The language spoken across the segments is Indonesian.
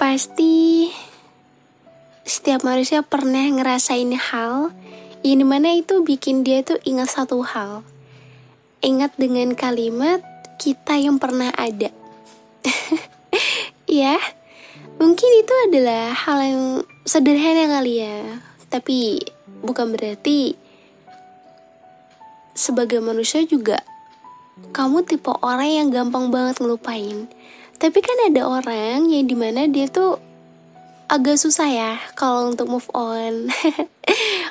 Pasti setiap manusia pernah ngerasain hal yang dimana itu bikin dia tuh ingat satu hal. Ingat dengan kalimat kita yang pernah ada. Ya, mungkin itu adalah hal yang sederhana kali ya. Tapi bukan berarti sebagai manusia juga kamu tipe orang yang gampang banget ngelupain. Tapi kan ada orang yang dimana dia tuh agak susah ya kalau untuk move on.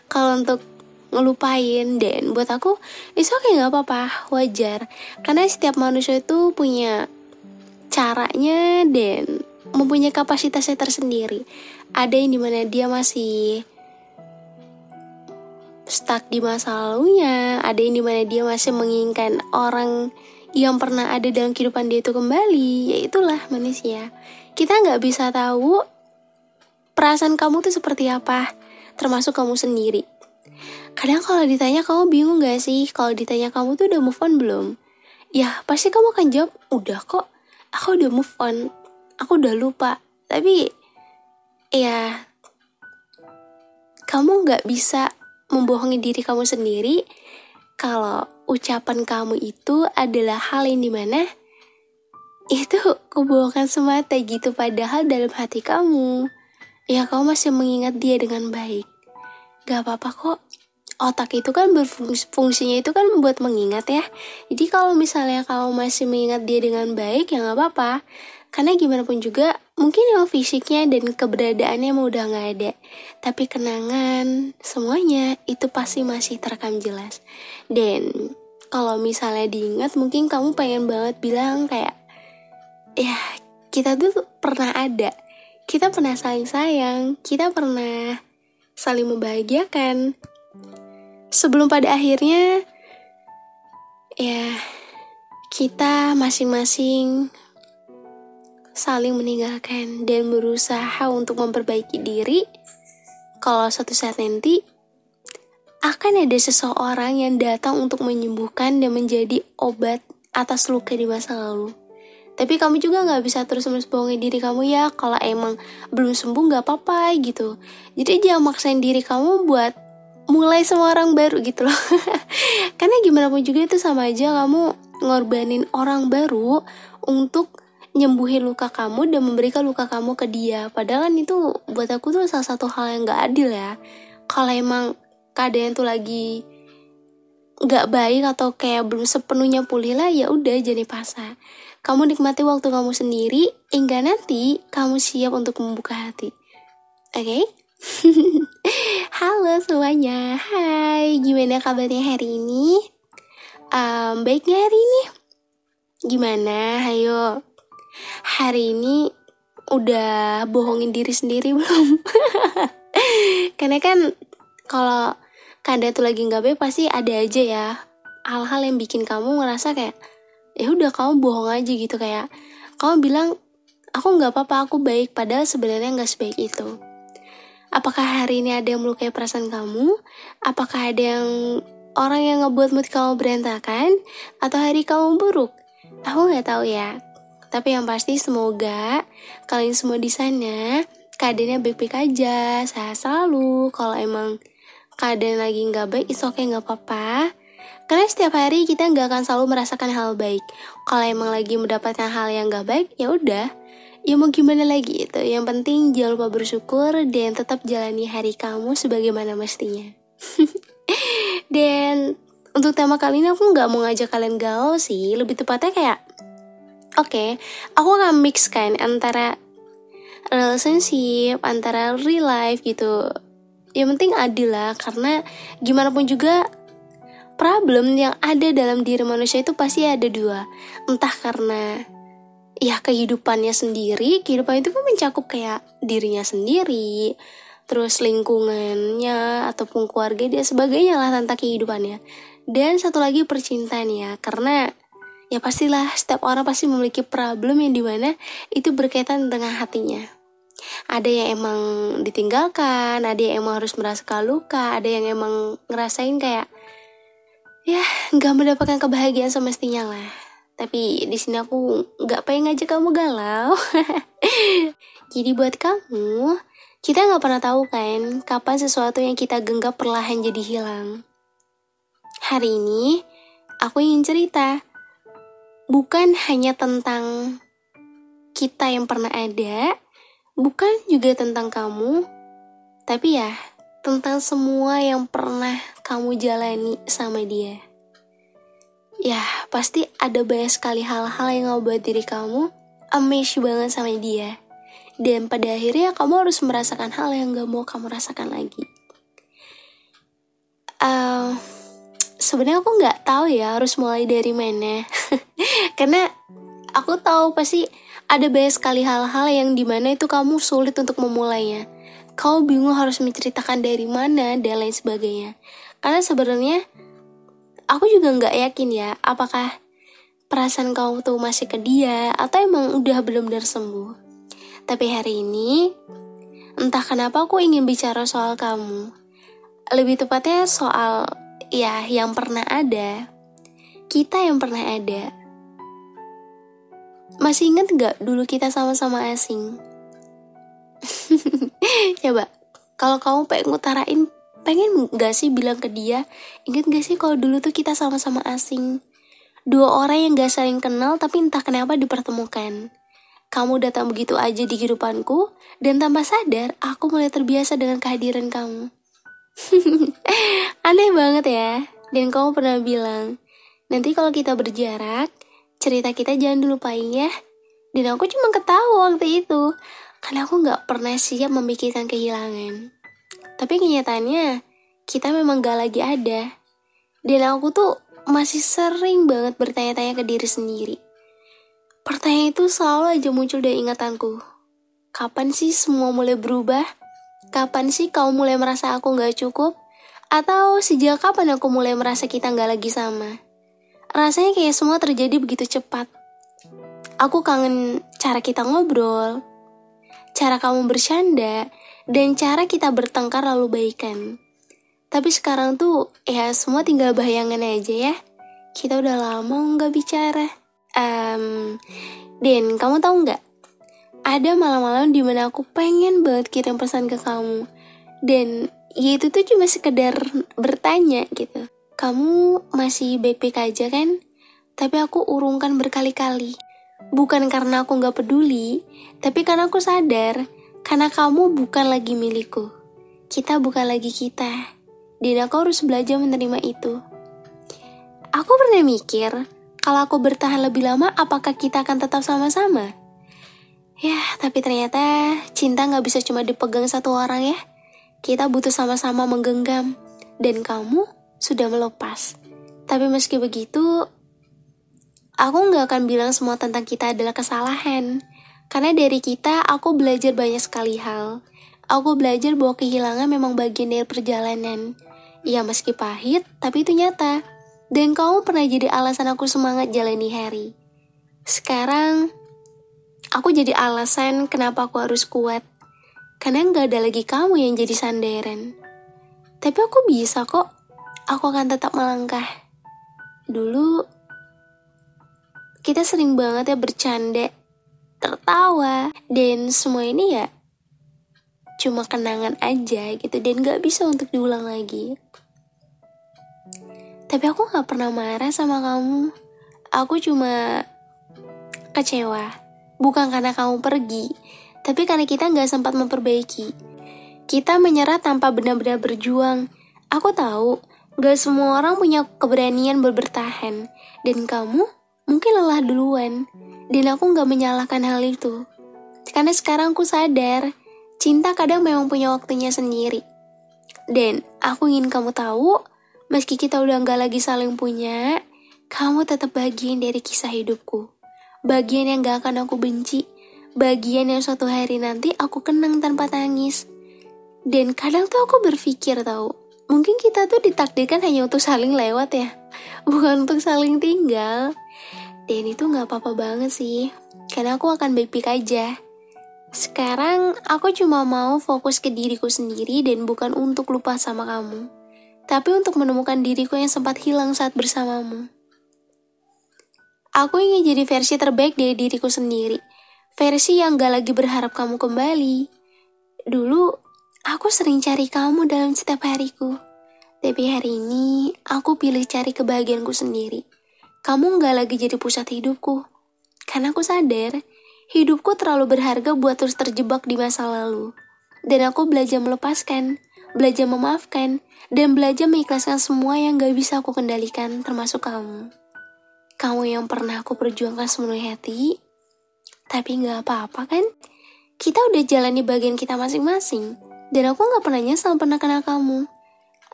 Kalau untuk ngelupain. Dan buat aku it's okay, gak apa-apa, wajar. Karena setiap manusia itu punya caranya dan mempunyai kapasitasnya tersendiri. Ada yang dimana dia masih stuck di masa lalunya, ada yang dimana dia masih menginginkan orang yang pernah ada dalam kehidupan dia itu kembali. Ya itulah manusia. Kita gak bisa tahu perasaan kamu tuh seperti apa, termasuk kamu sendiri. Kadang kalau ditanya kamu bingung gak sih, kalau ditanya kamu tuh udah move on belum? Ya pasti kamu akan jawab, udah kok, aku udah move on, aku udah lupa. Tapi ya kamu gak bisa membohongi diri kamu sendiri kalau ucapan kamu itu adalah hal yang dimana itu kebohongan semata gitu. Padahal dalam hati kamu, ya kamu masih mengingat dia dengan baik. Gak apa-apa kok. Otak itu kan fungsinya itu kan buat mengingat ya. Jadi kalau misalnya kamu masih mengingat dia dengan baik, ya gak apa-apa. Karena gimana pun juga mungkin yang fisiknya dan keberadaannya emang udah gak ada, tapi kenangan semuanya itu pasti masih terekam jelas. Dan kalau misalnya diingat, mungkin kamu pengen banget bilang kayak, ya kita tuh pernah ada, kita pernah saling sayang, kita pernah saling membahagiakan. Sebelum pada akhirnya ya kita masing-masing saling meninggalkan dan berusaha untuk memperbaiki diri. Kalau suatu saat nanti akan ada seseorang yang datang untuk menyembuhkan dan menjadi obat atas luka di masa lalu. Tapi kamu juga gak bisa terus-menerus bohongin diri kamu ya. Kalau emang belum sembuh gak apa-apa gitu. Jadi jangan maksain diri kamu buat mulai sama orang baru gitu loh. Karena gimana pun juga itu sama aja kamu ngorbanin orang baru untuk nyembuhin luka kamu dan memberikan luka kamu ke dia. Padahal kan itu buat aku tuh salah satu hal yang gak adil ya. Kalau emang keadaan tuh lagi gak baik atau kayak belum sepenuhnya pulih lah, ya udah jangan dipaksa. Kamu nikmati waktu kamu sendiri hingga nanti kamu siap untuk membuka hati. Oke? Halo semuanya, hai, gimana kabarnya hari ini? Baiknya hari ini? Gimana? Ayo, hari ini udah bohongin diri sendiri belum? Karena kan kalau keadaan tuh lagi gak baik, pasti ada aja ya hal-hal yang bikin kamu ngerasa kayak ya udah kamu bohong aja gitu. Kayak kamu bilang aku gak apa-apa, aku baik, padahal sebenarnya gak sebaik itu. Apakah hari ini ada yang melukai perasaan kamu? Apakah ada yang orang yang ngebuat mood kamu berantakan? Atau hari kamu buruk? Aku gak tahu ya. Tapi yang pasti semoga kalian semua di sana keadaannya baik-baik aja, sehat selalu. Kalau emang keadaan lagi gak baik, it's okay, gak apa-apa. Karena setiap hari kita gak akan selalu merasakan hal baik. Kalau emang lagi mendapatkan hal yang gak baik, ya udah, ya mau gimana lagi itu. Yang penting jangan lupa bersyukur dan tetap jalani hari kamu sebagaimana mestinya. Dan untuk tema kali ini aku gak mau ngajak kalian galau sih. Lebih tepatnya kayak oke, aku akan mix kan antara relationship, antara real life gitu. Yang penting adil lah. Karena gimana pun juga problem yang ada dalam diri manusia itu pasti ada dua. Entah karena ya kehidupannya sendiri, kehidupan itu kan mencakup kayak dirinya sendiri, terus lingkungannya ataupun keluarga dia sebagainya lah tentang kehidupannya. Dan satu lagi percintaan ya, karena ya pastilah setiap orang pasti memiliki problem yang dimana itu berkaitan dengan hatinya. Ada yang emang ditinggalkan, ada yang emang harus merasakan luka, ada yang emang ngerasain kayak ya nggak mendapatkan kebahagiaan semestinya lah. Tapi di sini aku nggak pengen ngajak kamu galau. Jadi buat kamu, kita gak pernah tahu kan kapan sesuatu yang kita genggam perlahan jadi hilang. Hari ini, aku ingin cerita. Bukan hanya tentang kita yang pernah ada, bukan juga tentang kamu, tapi ya tentang semua yang pernah kamu jalani sama dia. Ya, pasti ada banyak sekali hal-hal yang ngebuat diri kamu amazed banget sama dia. Dan pada akhirnya kamu harus merasakan hal yang gak mau kamu rasakan lagi. Sebenarnya aku gak tahu ya harus mulai dari mana. Karena aku tahu pasti ada banyak sekali hal-hal yang dimana itu kamu sulit untuk memulainya. Kau bingung harus menceritakan dari mana dan lain sebagainya. Karena sebenarnya aku juga gak yakin ya apakah perasaan kamu tuh masih ke dia atau emang udah benar-benar sembuh. Tapi hari ini, entah kenapa aku ingin bicara soal kamu. Lebih tepatnya soal, ya, yang pernah ada. Kita yang pernah ada. Masih ingat gak dulu kita sama-sama asing? Coba, kalau kamu pengen ngutarain, pengen gak sih bilang ke dia, ingat gak sih kalau dulu tuh kita sama-sama asing? Dua orang yang gak saling kenal tapi entah kenapa dipertemukan. Kamu datang begitu aja di kehidupanku, dan tanpa sadar, aku mulai terbiasa dengan kehadiran kamu. Aneh banget ya. Dan kamu pernah bilang, nanti kalau kita berjarak, cerita kita jangan dilupain ya. Dan aku cuma ketawa waktu itu, karena aku gak pernah siap memikirkan kehilangan. Tapi kenyataannya, kita memang gak lagi ada. Dan aku tuh masih sering banget bertanya-tanya ke diri sendiri. Pertanyaan itu selalu aja muncul dari ingatanku. Kapan sih semua mulai berubah? Kapan sih kau mulai merasa aku gak cukup? Atau sejak kapan aku mulai merasa kita gak lagi sama? Rasanya kayak semua terjadi begitu cepat. Aku kangen cara kita ngobrol, cara kamu bercanda, dan cara kita bertengkar lalu baikan. Tapi sekarang tuh ya semua tinggal bayangan aja ya. Kita udah lama gak bicara. Dan kamu tahu nggak? Ada malam-malam dimana aku pengen banget kirim pesan ke kamu. Dan ya itu tuh cuma sekedar bertanya gitu. Kamu masih baik-baik aja kan? Tapi aku urungkan berkali-kali. Bukan karena aku nggak peduli, tapi karena aku sadar, karena kamu bukan lagi milikku. Kita bukan lagi kita. Dan aku harus belajar menerima itu. Aku pernah mikir, kalau aku bertahan lebih lama, apakah kita akan tetap sama-sama? Ya, tapi ternyata cinta gak bisa cuma dipegang satu orang ya. Kita butuh sama-sama menggenggam. Dan kamu sudah melepas. Tapi meski begitu, aku gak akan bilang semua tentang kita adalah kesalahan. Karena dari kita, aku belajar banyak sekali hal. Aku belajar bahwa kehilangan memang bagian dari perjalanan. Ya meski pahit, tapi itu nyata. Dan kamu pernah jadi alasan aku semangat jalani hari. Sekarang, aku jadi alasan kenapa aku harus kuat. Karena gak ada lagi kamu yang jadi sandaran. Tapi aku bisa kok. Aku akan tetap melangkah. Dulu, kita sering banget ya bercanda, tertawa. Dan semua ini ya cuma kenangan aja gitu. Dan gak bisa untuk diulang lagi. Tapi aku gak pernah marah sama kamu. Aku cuma kecewa. Bukan karena kamu pergi, tapi karena kita gak sempat memperbaiki. Kita menyerah tanpa benar-benar berjuang. Aku tahu, gak semua orang punya keberanian bertahan. Dan kamu mungkin lelah duluan. Dan aku gak menyalahkan hal itu. Karena sekarang aku sadar, cinta kadang memang punya waktunya sendiri. Dan aku ingin kamu tahu, meski kita udah gak lagi saling punya, kamu tetap bagian dari kisah hidupku. Bagian yang gak akan aku benci. Bagian yang suatu hari nanti aku kenang tanpa tangis. Dan kadang tuh aku berpikir tahu, mungkin kita tuh ditakdirkan hanya untuk saling lewat ya. Bukan untuk saling tinggal. Dan itu gak apa-apa banget sih. Karena aku akan baik-baik aja. Sekarang aku cuma mau fokus ke diriku sendiri dan bukan untuk lupa sama kamu. Tapi untuk menemukan diriku yang sempat hilang saat bersamamu. Aku ingin jadi versi terbaik dari diriku sendiri. versi yang gak lagi berharap kamu kembali. Dulu, aku sering cari kamu dalam setiap hariku. Tapi hari ini, aku pilih cari kebahagiaanku sendiri. Kamu gak lagi jadi pusat hidupku. Karena aku sadar, hidupku terlalu berharga buat terus terjebak di masa lalu. Dan aku belajar melepaskan, belajar memaafkan, dan belajar mengikhlaskan semua yang gak bisa aku kendalikan, termasuk kamu. Kamu yang pernah aku perjuangkan sepenuh hati, tapi gak apa-apa kan? Kita udah jalani bagian kita masing-masing, dan aku gak pernah nyesal pernah kenal kamu.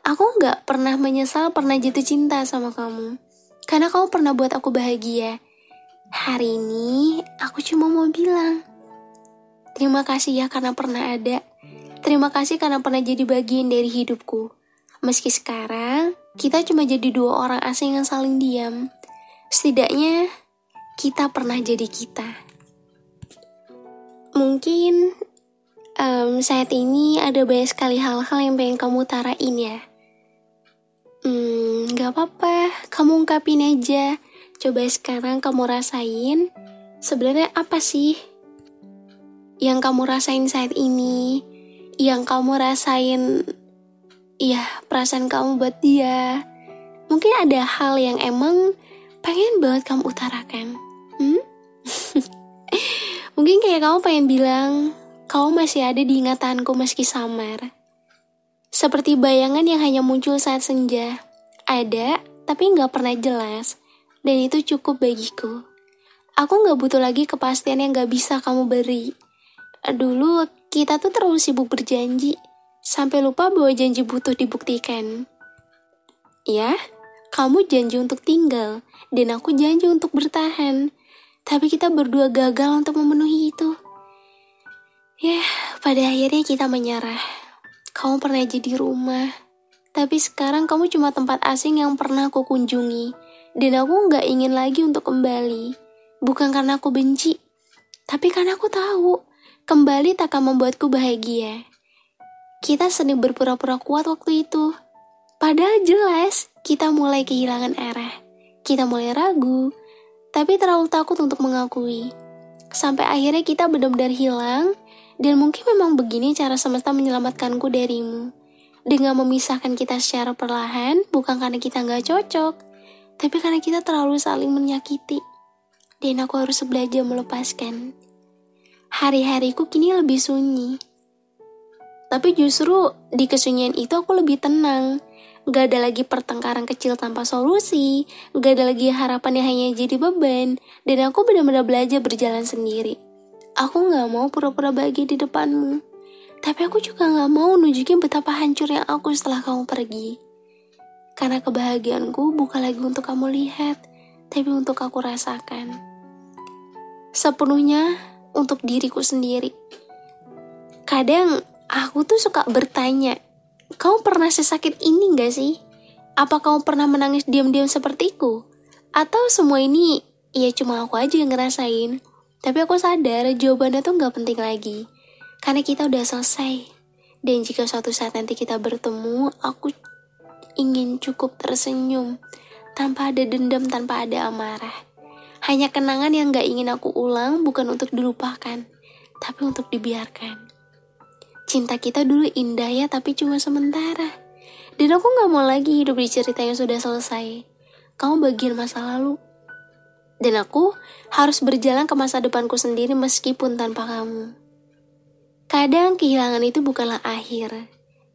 Aku gak pernah menyesal pernah jatuh cinta sama kamu, karena kamu pernah buat aku bahagia. Hari ini, aku cuma mau bilang, terima kasih ya karena pernah ada. Terima kasih karena pernah jadi bagian dari hidupku. Meski sekarang, kita cuma jadi dua orang asing yang saling diam. Setidaknya, kita pernah jadi kita. Mungkin saat ini ada banyak sekali hal-hal yang pengen kamu utarain ya. Gak apa-apa, kamu ungkapin aja. Coba sekarang kamu rasain, sebenarnya apa sih yang kamu rasain saat ini? Yang kamu rasain, ya perasaan kamu buat dia. Mungkin ada hal yang emang pengen banget kamu utarakan. Mungkin kayak kamu pengen bilang, kamu masih ada di ingatanku meski samar. Seperti bayangan yang hanya muncul saat senja. Ada, tapi gak pernah jelas. Dan itu cukup bagiku. Aku gak butuh lagi kepastian yang gak bisa kamu beri. Dulu, kita tuh terlalu sibuk berjanji. Sampai lupa bahwa janji butuh dibuktikan. Ya, kamu janji untuk tinggal. Dan aku janji untuk bertahan. Tapi kita berdua gagal untuk memenuhi itu. Ya, pada akhirnya kita menyerah. Kamu pernah jadi rumah, tapi sekarang kamu cuma tempat asing yang pernah aku kunjungi. Dan aku gak ingin lagi untuk kembali. Bukan karena aku benci, tapi karena aku tahu, kembali tak akan membuatku bahagia. Kita sering berpura-pura kuat waktu itu. Padahal jelas, kita mulai kehilangan arah. Kita mulai ragu, tapi terlalu takut untuk mengakui. Sampai akhirnya kita benar-benar hilang. Dan mungkin memang begini cara semesta menyelamatkanku darimu. Dengan memisahkan kita secara perlahan, bukan karena kita gak cocok, tapi karena kita terlalu saling menyakiti. Dan aku harus belajar melepaskan. Hari-hariku kini lebih sunyi. Tapi justru di kesunyian itu aku lebih tenang. Gak ada lagi pertengkaran kecil tanpa solusi. Gak ada lagi harapan yang hanya jadi beban. Dan aku benar-benar belajar berjalan sendiri. Aku gak mau pura-pura bahagia di depanmu. Tapi aku juga gak mau nunjukin betapa hancurnya aku setelah kamu pergi. Karena kebahagiaanku bukan lagi untuk kamu lihat, tapi untuk aku rasakan. Sepenuhnya untuk diriku sendiri. Kadang aku tuh suka bertanya, kamu pernah sesakit ini gak sih? Apa kamu pernah menangis diam-diam sepertiku? Atau semua ini, ya cuma aku aja yang ngerasain? Tapi aku sadar jawabannya tuh gak penting lagi. Karena kita udah selesai. Dan jika suatu saat nanti kita bertemu, aku ingin cukup tersenyum. Tanpa ada dendam, tanpa ada amarah. Hanya kenangan yang gak ingin aku ulang, bukan untuk dilupakan, tapi untuk dibiarkan. Cinta kita dulu indah ya, tapi cuma sementara. Dan aku gak mau lagi hidup di cerita yang sudah selesai. Kamu bagian masa lalu. Dan aku harus berjalan ke masa depanku sendiri meskipun tanpa kamu. Kadang kehilangan itu bukanlah akhir,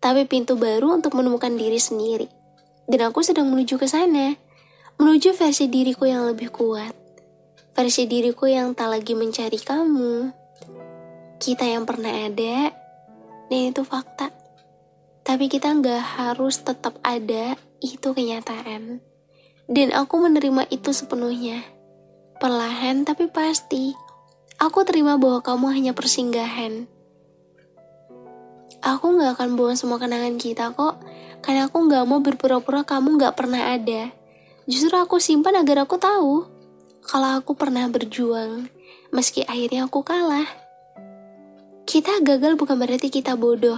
tapi pintu baru untuk menemukan diri sendiri. Dan aku sedang menuju ke sana. Menuju versi diriku yang lebih kuat. Versi diriku yang tak lagi mencari kamu. Kita yang pernah ada, dan itu fakta. Tapi kita gak harus tetap ada, itu kenyataan. Dan aku menerima itu sepenuhnya. Perlahan tapi pasti, aku terima bahwa kamu hanya persinggahan. Aku gak akan buang semua kenangan kita kok, karena aku gak mau berpura-pura kamu gak pernah ada. Justru aku simpan agar aku tahu, kalau aku pernah berjuang, meski akhirnya aku kalah. Kita gagal bukan berarti kita bodoh.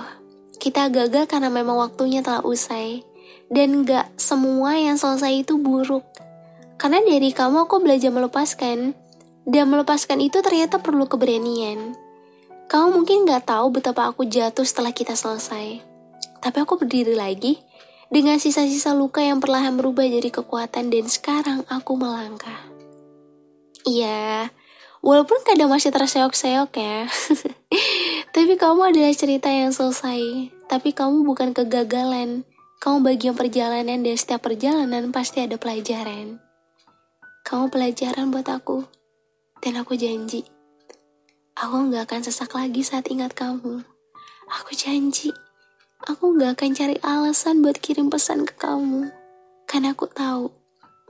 Kita gagal karena memang waktunya telah usai. Dan gak semua yang selesai itu buruk. Karena dari kamu aku belajar melepaskan. Dan melepaskan itu ternyata perlu keberanian. Kamu mungkin gak tahu betapa aku jatuh setelah kita selesai. Tapi aku berdiri lagi dengan sisa-sisa luka yang perlahan berubah jadi kekuatan, dan sekarang aku melangkah. Iya, walaupun kadang masih terseok-seok ya. Tapi kamu adalah cerita yang selesai. Tapi kamu bukan kegagalan. Kamu bagian perjalanan, dan setiap perjalanan pasti ada pelajaran. Kamu pelajaran buat aku. Dan aku janji, aku gak akan sesak lagi saat ingat kamu. Aku janji, aku gak akan cari alasan buat kirim pesan ke kamu. Karena aku tahu,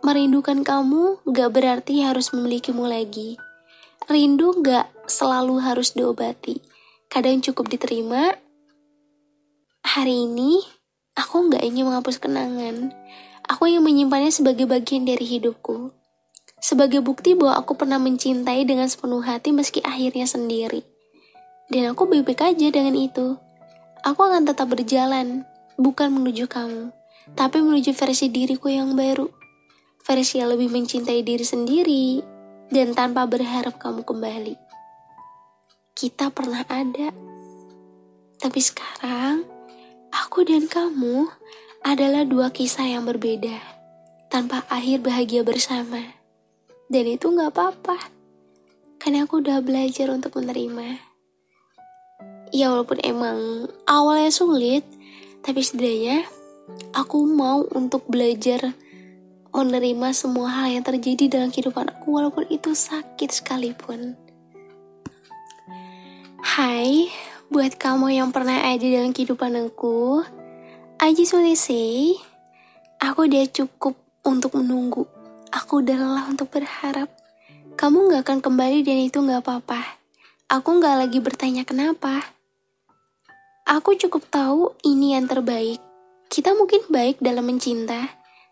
merindukan kamu gak berarti harus memilikimu lagi. Rindu gak selalu harus diobati. Kadang cukup diterima. Hari ini, aku gak ingin menghapus kenangan. Aku ingin menyimpannya sebagai bagian dari hidupku. Sebagai bukti bahwa aku pernah mencintai dengan sepenuh hati meski akhirnya sendiri. Dan aku baik-baik aja dengan itu. Aku akan tetap berjalan, bukan menuju kamu, tapi menuju versi diriku yang baru. Versi yang lebih mencintai diri sendiri, dan tanpa berharap kamu kembali. Kita pernah ada. Tapi sekarang, aku dan kamu adalah dua kisah yang berbeda, tanpa akhir bahagia bersama. Dan itu gak apa-apa, karena aku udah belajar untuk menerima. Ya walaupun emang awalnya sulit, tapi setidaknya aku mau untuk belajar menerima semua hal yang terjadi dalam kehidupan aku, walaupun itu sakit sekalipun. Hai, buat kamu yang pernah ada dalam kehidupan aku, I just wanna say, aku udah cukup untuk menunggu. Aku udah lelah untuk berharap. Kamu gak akan kembali dan itu gak apa-apa. Aku gak lagi bertanya kenapa. Aku cukup tahu ini yang terbaik. Kita mungkin baik dalam mencinta,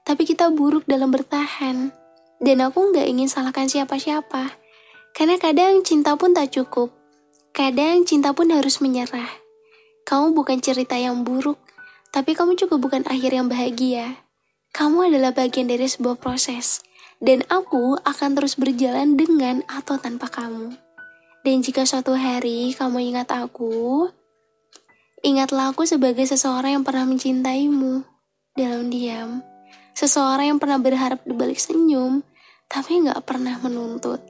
tapi kita buruk dalam bertahan. Dan aku gak ingin salahkan siapa-siapa. Karena kadang cinta pun tak cukup. Kadang cinta pun harus menyerah. Kamu bukan cerita yang buruk, tapi kamu juga bukan akhir yang bahagia. Kamu adalah bagian dari sebuah proses. Dan aku akan terus berjalan dengan atau tanpa kamu. Dan jika suatu hari kamu ingat aku, ingatlah aku sebagai seseorang yang pernah mencintaimu dalam diam. Seseorang yang pernah berharap di balik senyum, tapi gak pernah menuntut.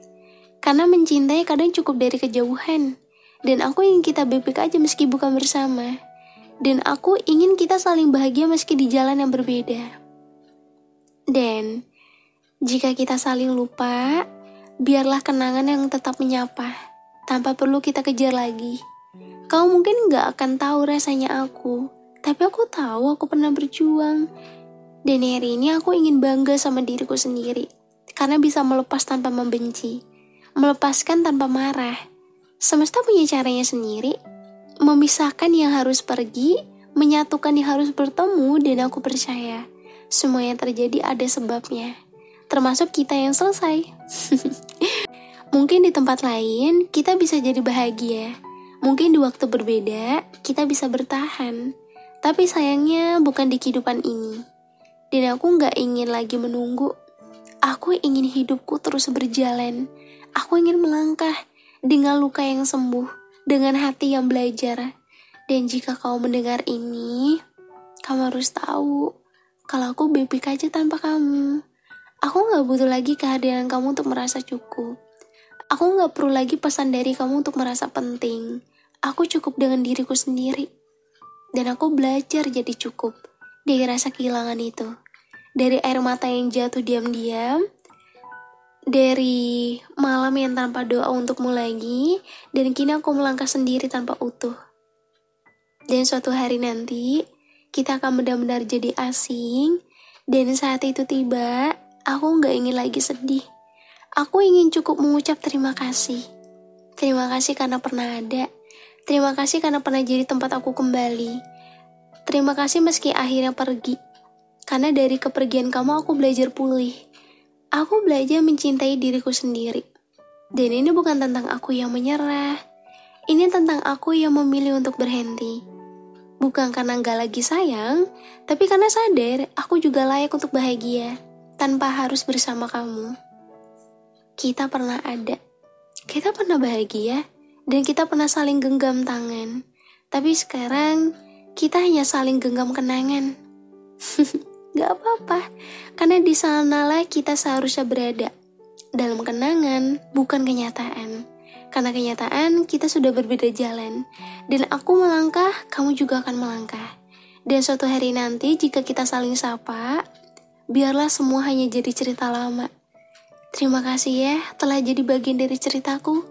Karena mencintai kadang cukup dari kejauhan. Dan aku ingin kita baik-baik aja meski bukan bersama. Dan aku ingin kita saling bahagia meski di jalan yang berbeda. Dan jika kita saling lupa, biarlah kenangan yang tetap menyapa, tanpa perlu kita kejar lagi. Kau mungkin gak akan tahu rasanya aku, tapi aku tahu aku pernah berjuang. Dan hari ini aku ingin bangga sama diriku sendiri, karena bisa melepas tanpa membenci, melepaskan tanpa marah. Semesta punya caranya sendiri, memisahkan yang harus pergi, menyatukan yang harus bertemu, dan aku percaya, semua yang terjadi ada sebabnya. Termasuk kita yang selesai. Mungkin di tempat lain kita bisa jadi bahagia. Mungkin di waktu berbeda kita bisa bertahan. Tapi sayangnya bukan di kehidupan ini. Dan aku gak ingin lagi menunggu. Aku ingin hidupku terus berjalan. Aku ingin melangkah dengan luka yang sembuh, dengan hati yang belajar. Dan jika kau mendengar ini, kamu harus tahu kalau aku baik-baik aja tanpa kamu. Aku gak butuh lagi kehadiran kamu untuk merasa cukup. Aku gak perlu lagi pesan dari kamu untuk merasa penting. Aku cukup dengan diriku sendiri. Dan aku belajar jadi cukup dari rasa kehilangan itu. Dari air mata yang jatuh diam-diam. Dari malam yang tanpa doa untukmu lagi. Dan kini aku melangkah sendiri tanpa utuh. Dan suatu hari nanti, kita akan benar-benar jadi asing. Dan saat itu tiba, aku gak ingin lagi sedih. Aku ingin cukup mengucap terima kasih. Terima kasih karena pernah ada. Terima kasih karena pernah jadi tempat aku kembali. Terima kasih meski akhirnya pergi. Karena dari kepergian kamu aku belajar pulih. Aku belajar mencintai diriku sendiri. Dan ini bukan tentang aku yang menyerah. Ini tentang aku yang memilih untuk berhenti. Bukan karena gak lagi sayang, tapi karena sadar aku juga layak untuk bahagia tanpa harus bersama kamu. kita pernah ada, kita pernah bahagia, dan kita pernah saling genggam tangan. Tapi sekarang kita hanya saling genggam kenangan. Gak apa-apa, karena di sanalah kita seharusnya berada, dalam kenangan, bukan kenyataan. Karena kenyataan kita sudah berbeda jalan, dan aku melangkah, kamu juga akan melangkah. Dan suatu hari nanti jika kita saling sapa, biarlah semua hanya jadi cerita lama. Terima kasih ya telah jadi bagian dari ceritaku.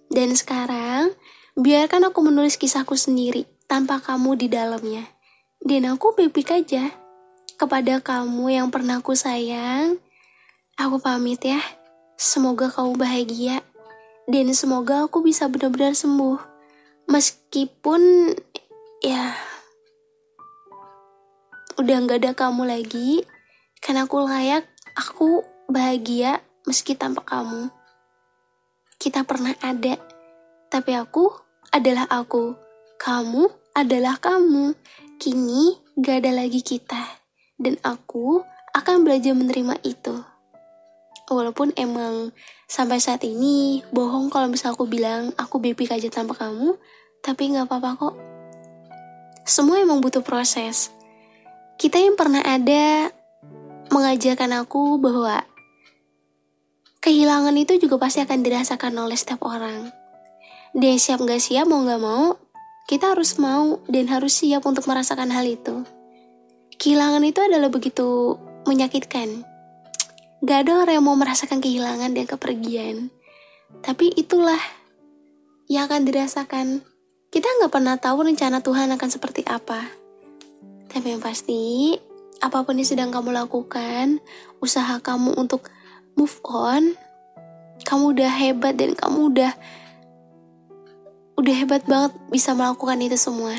Dan sekarang, biarkan aku menulis kisahku sendiri tanpa kamu di dalamnya. Dan aku baik-baik aja. Kepada kamu yang pernah aku sayang, aku pamit ya. Semoga kamu bahagia. Dan semoga aku bisa benar-benar sembuh. Meskipun ya udah gak ada kamu lagi. Karena aku layak, aku bahagia meski tanpa kamu. Kita pernah ada, tapi aku adalah aku. Kamu adalah kamu. Kini gak ada lagi kita. Dan aku akan belajar menerima itu. Walaupun emang sampai saat ini bohong kalau misal aku bilang aku baik-baik aja tanpa kamu, tapi gak apa-apa kok. Semua emang butuh proses. Kita yang pernah ada mengajarkan aku bahwa kehilangan itu juga pasti akan dirasakan oleh setiap orang. Dan siap gak siap, mau gak mau, kita harus mau dan harus siap untuk merasakan hal itu. Kehilangan itu adalah begitu menyakitkan. Gak ada orang yang mau merasakan kehilangan dan kepergian. Tapi itulah yang akan dirasakan. Kita gak pernah tahu rencana Tuhan akan seperti apa. Tapi yang pasti, apapun yang sedang kamu lakukan, usaha kamu untuk move on, kamu udah hebat dan kamu udah hebat banget bisa melakukan itu semua.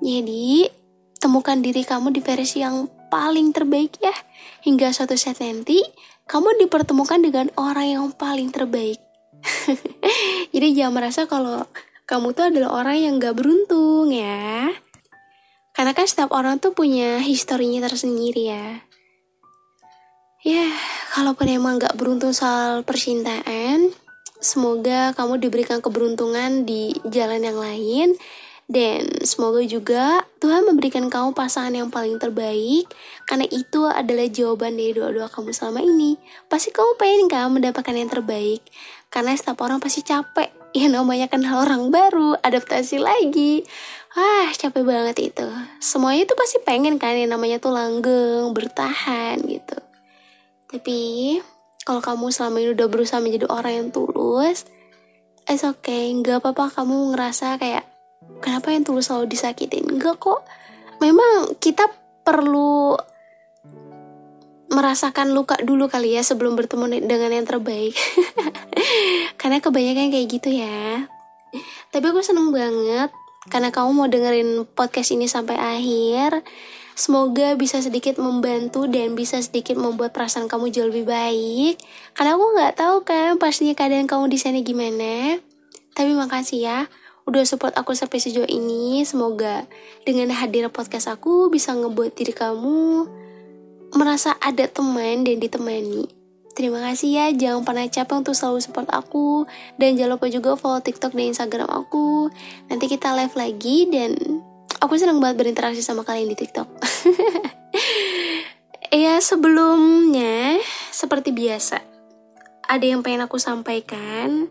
Jadi, temukan diri kamu di versi yang paling terbaik ya. Hingga suatu saat nanti, kamu dipertemukan dengan orang yang paling terbaik. Jadi jangan merasa kalau kamu tuh adalah orang yang gak beruntung ya. Karena kan setiap orang tuh punya historinya tersendiri ya. Ya, kalaupun emang gak beruntung soal percintaan, semoga kamu diberikan keberuntungan di jalan yang lain. Dan semoga juga Tuhan memberikan kamu pasangan yang paling terbaik. Karena itu adalah jawaban dari doa-doa kamu selama ini. Pasti kamu pengen kan mendapatkan yang terbaik. Karena setiap orang pasti capek. Ya namanya kenal orang baru, adaptasi lagi. Wah, capek banget itu. Semuanya itu pasti pengen kan yang namanya tuh langgeng, bertahan gitu. Tapi, kalau kamu selama ini udah berusaha menjadi orang yang tulus, it's okay, gak apa-apa kamu ngerasa kayak, kenapa yang tulus selalu disakitin? Enggak kok, memang kita perlu merasakan luka dulu kali ya sebelum bertemu dengan yang terbaik. Karena kebanyakan kayak gitu ya. Tapi aku seneng banget, karena kamu mau dengerin podcast ini sampai akhir. Semoga bisa sedikit membantu dan bisa sedikit membuat perasaan kamu jauh lebih baik. Karena aku gak tahu kan pastinya keadaan kamu di sana gimana. Tapi makasih ya udah support aku sampai sejauh ini. Semoga dengan hadir podcast aku bisa ngebuat diri kamu merasa ada teman dan ditemani. Terima kasih ya, jangan pernah capek untuk selalu support aku. Dan jangan lupa juga follow TikTok dan Instagram aku. Nanti kita live lagi dan aku senang banget berinteraksi sama kalian di TikTok. Ya, sebelumnya seperti biasa, ada yang pengen aku sampaikan.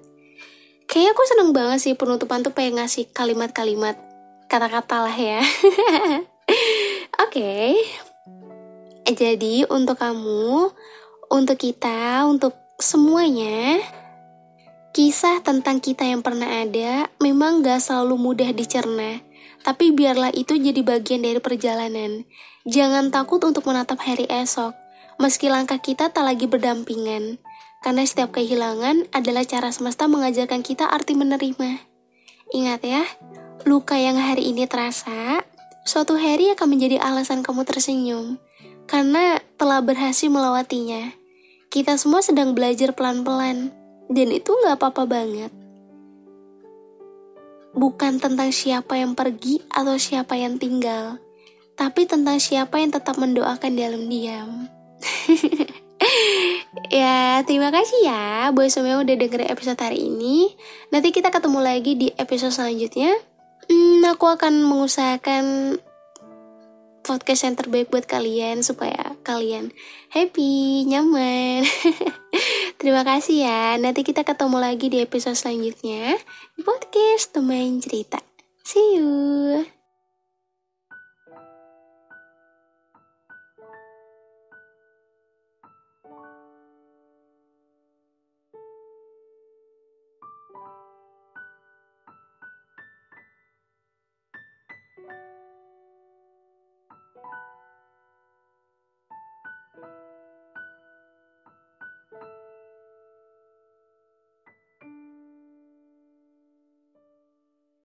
Kayaknya aku senang banget sih penutupan tuh pengen ngasih kalimat-kalimat, kata-kata lah ya. Oke. Jadi untuk kamu, untuk kita, untuk semuanya, kisah tentang kita yang pernah ada memang gak selalu mudah dicerna. Tapi biarlah itu jadi bagian dari perjalanan. Jangan takut untuk menatap hari esok, meski langkah kita tak lagi berdampingan. Karena setiap kehilangan adalah cara semesta mengajarkan kita arti menerima. Ingat ya, luka yang hari ini terasa, suatu hari akan menjadi alasan kamu tersenyum. Karena telah berhasil melewatinya. Kita semua sedang belajar pelan-pelan, dan itu gak apa-apa banget. Bukan tentang siapa yang pergi atau siapa yang tinggal, tapi tentang siapa yang tetap mendoakan dalam diam. Ya, terima kasih ya buat semua yang udah dengerin episode hari ini. Nanti kita ketemu lagi di episode selanjutnya. Aku akan mengusahakan podcast yang terbaik buat kalian supaya kalian happy, nyaman. Terima kasih ya. Nanti kita ketemu lagi di episode selanjutnya di podcast Teman Cerita. See you.